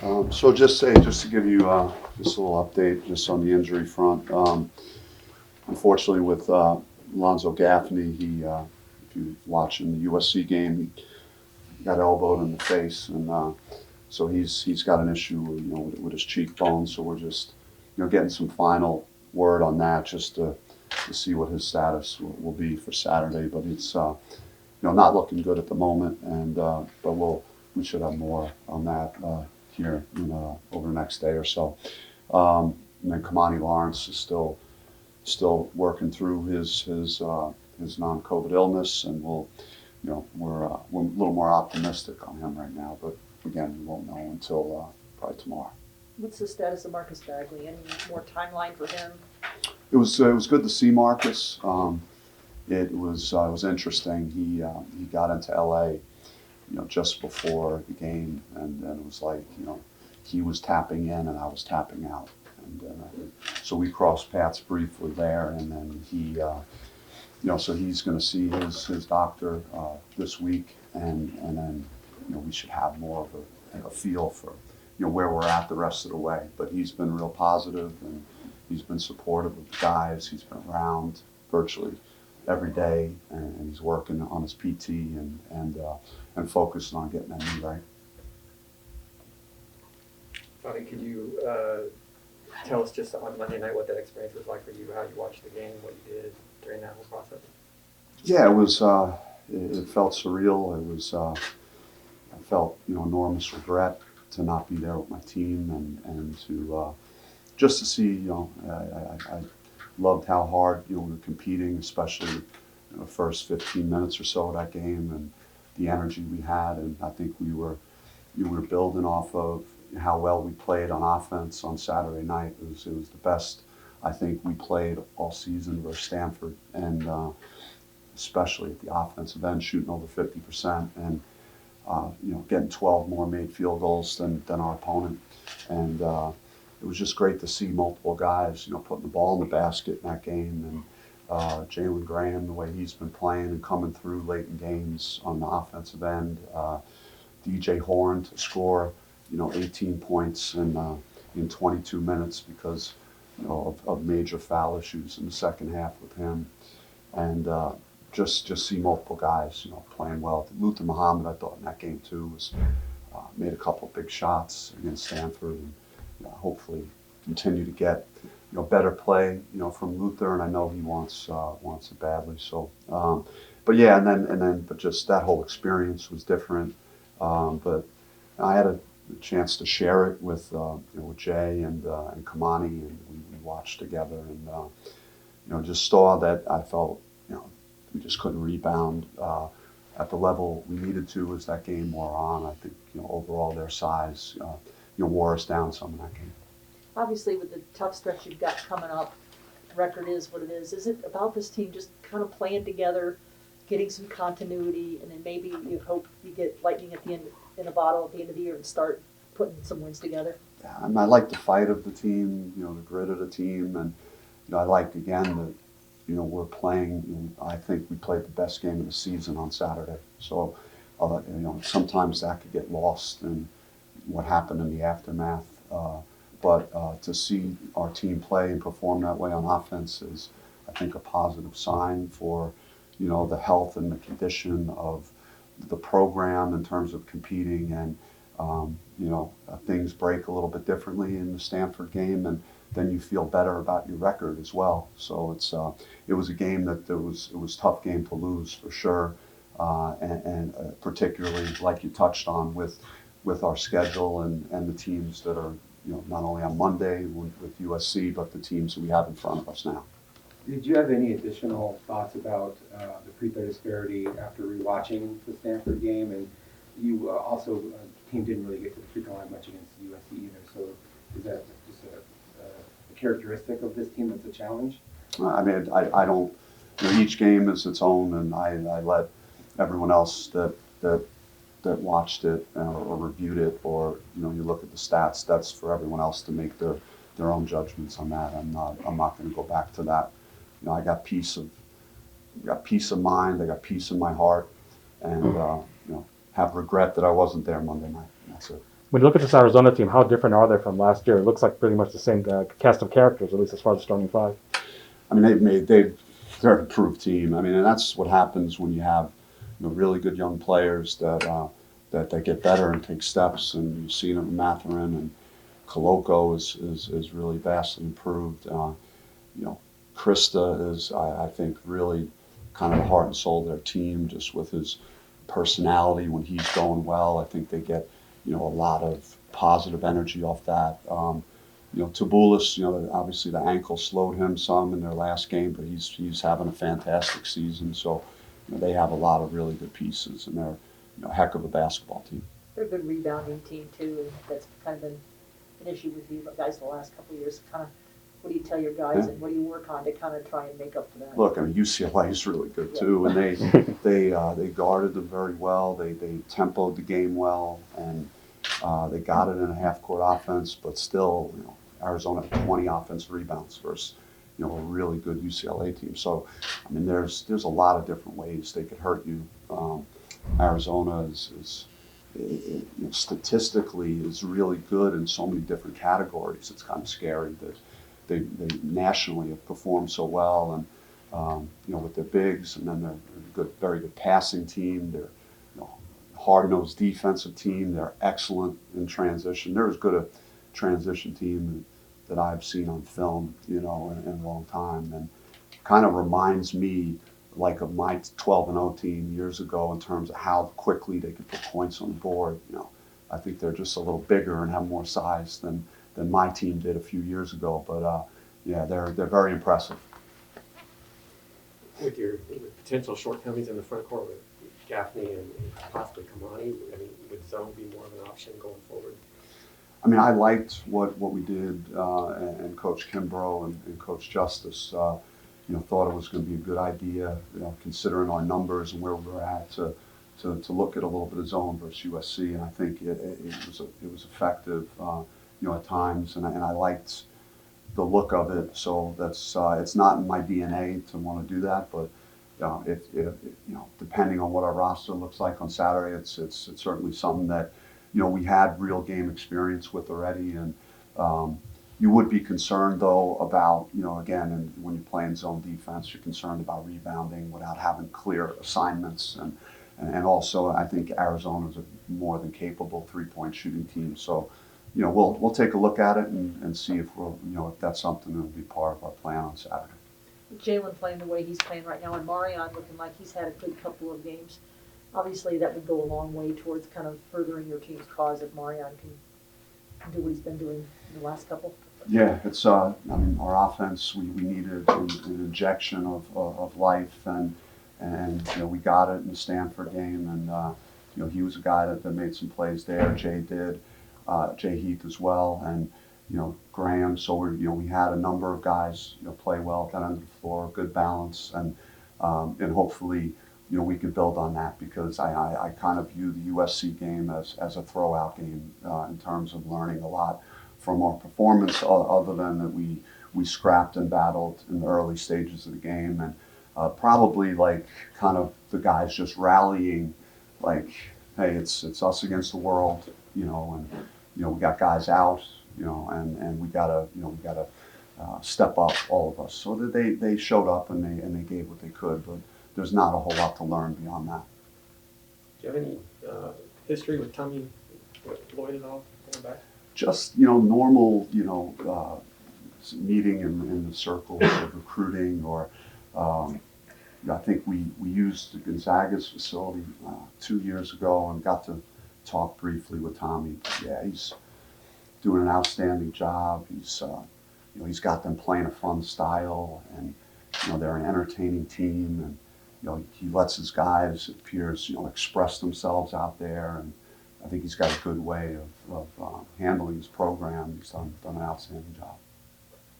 So just to give you just a little update just on the injury front. Unfortunately, with Alonzo Gaffney, if you watching the USC game, he got elbowed in the face, and so he's got an issue, with his cheekbone. So we're just, getting some final word on that, just to see what his status will be for Saturday. But it's not looking good at the moment, and but we should have more on that here over the next day or so. And then Kamani Lawrence is still working through his non-COVID illness, and we're a little more optimistic on him right now. But again, we won't know until probably tomorrow. What's the status of Marcus Bagley? Any more timeline for him? It was good to see Marcus. It was interesting. He got into LA, just before the game, and it was like, he was tapping in and I was tapping out, and so we crossed paths briefly there, and then so he's going to see his doctor this week, and then we should have more of a feel for where we're at the rest of the way. But he's been real positive, and he's been supportive of the guys. He's been around virtually every day, and he's working on his PT and focused on getting that knee right. Bobby, could you tell us just on Monday night what that experience was like for you, how you watched the game, what you did during that whole process? Yeah, it was. It felt surreal. It was. I felt enormous regret to not be there with my team, and to just to see. I loved how hard we were competing, especially the first 15 minutes or so of that game, and the energy we had. And I think we were building off of how well we played on offense on Saturday night. It was the best I think we played all season versus Stanford, and especially at the offensive end, shooting over 50%, and getting 12 more made field goals than our opponent. And it was just great to see multiple guys, putting the ball in the basket in that game, and Jalen Graham, the way he's been playing and coming through late in games on the offensive end. DJ Horn to score, 18 points in 22 minutes because of major foul issues in the second half with him, and just see multiple guys, playing well. Luther Muhammad, I thought in that game too, was made a couple of big shots against Stanford, and hopefully continue to get better play from Luther, and I know he wants it badly. So, but yeah, and then but just that whole experience was different. But I had a chance to share it with Jay and Kamani, and we watched together, and just saw that I felt we just couldn't rebound at the level we needed to as that game wore on. I think overall their size wore us down some in that game. Obviously, with the tough stretch you've got coming up, the record is what it is. Is it about this team just kind of playing together, getting some continuity, and then maybe you hope you get lightning at the end in a bottle at the end of the year and start putting some wins together? Yeah, I like the fight of the team, the grit of the team, and I like again that we're playing. I think we played the best game of the season on Saturday. So sometimes that could get lost in what happened in the aftermath. But to see our team play and perform that way on offense is, I think, a positive sign for the health and the condition of the program in terms of competing. And things break a little bit differently in the Stanford game, and then you feel better about your record as well. So it was a game that it was a tough game to lose for sure, and particularly like you touched on with our schedule and the teams that are not only on Monday with USC, but the teams that we have in front of us now. Did you have any additional thoughts about the Prethreat disparity after rewatching the Stanford game? And you also, the team didn't really get to the free throw line much against USC either. So is that just a characteristic of this team that's a challenge? I mean, I don't. Each game is its own, and I let everyone else that watched it or reviewed it, or you look at the stats. That's for everyone else to make their own judgments on that. I'm not going to go back to that. I got peace of mind. I got peace in my heart, and have regret that I wasn't there Monday night. And that's it. When you look at this Arizona team, how different are they from last year? It looks like pretty much the same cast of characters, at least as far as the starting five. I mean, they're an improved team. I mean, and that's what happens when you have really good young players that get better and take steps. And you've seen it with Matherin, and Coloco is really vastly improved. Krista is, I think, really kind of the heart and soul of their team, just with his personality. When he's going well, I think they get a lot of positive energy off that. Tabulis, obviously the ankle slowed him some in their last game, but he's having a fantastic season. So they have a lot of really good pieces, and they're a heck of a basketball team. They're a good rebounding team too, and that's kind of been an issue with you guys the last couple of years. Kind of, what do you tell your guys, and what do you work on to kind of try and make up for that? Look, I mean, UCLA is really good too, and they guarded them very well. They tempoed the game well, and they got it in a half-court offense, but still, Arizona had 20 offensive rebounds versus a really good UCLA team. So, I mean, there's a lot of different ways they could hurt you. Arizona is statistically is really good in so many different categories. It's kind of scary that they nationally have performed so well, and with their bigs, and then they're a good, very good passing team. They're hard-nosed defensive team. They're excellent in transition. They're as good a transition team that I've seen on film, in a long time, and kind of reminds me like of my 12-0 team years ago in terms of how quickly they could put points on the board. I think they're just a little bigger and have more size than my team did a few years ago. But they're very impressive. With potential shortcomings in the front court with Gaffney and possibly Kamani, I mean, would zone be more of an option going forward? I mean, I liked what we did, and Coach Kimbrough and Coach Justice, thought it was going to be a good idea, considering our numbers and where we were at, to look at a little bit of zone versus USC, and I think it was effective, at times, and I liked the look of it. So that's it's not in my DNA to want to do that, but if depending on what our roster looks like on Saturday, it's certainly something that we had real game experience with already, and you would be concerned though about again, and when you're playing zone defense, you're concerned about rebounding without having clear assignments, and also I think Arizona's a more than capable three-point shooting team. So we'll take a look at it and see if if that's something that will be part of our plan on Saturday. Jalen playing the way he's playing right now, and Marion looking like he's had a good couple of games. Obviously, that would go a long way towards kind of furthering your team's cause if Marion can do what he's been doing in the last couple. Yeah, it's I mean, our offense, we needed an injection of life, and we got it in the Stanford game, and he was a guy that made some plays there. Jay did, Jay Heath as well, and Graham. So we had a number of guys play well at that end of the floor, good balance, and hopefully we can build on that, because I kind of view the USC game as a throwout game in terms of learning a lot from our performance, other than that we scrapped and battled in the early stages of the game, and probably like kind of the guys just rallying, like, hey, it's us against the world, and we got guys out, and we gotta step up, all of us. So that they showed up and they gave what they could, but there's not a whole lot to learn beyond that. Do you have any history with Tommy Lloyd at all going back? Just normal meeting in the circles of recruiting, or I think we used Gonzaga's facility 2 years ago and got to talk briefly with Tommy. Yeah, he's doing an outstanding job. He's got them playing a fun style, and they're an entertaining team, and he lets his guys, it appears, express themselves out there, and I think he's got a good way of handling his program. He's done an outstanding job.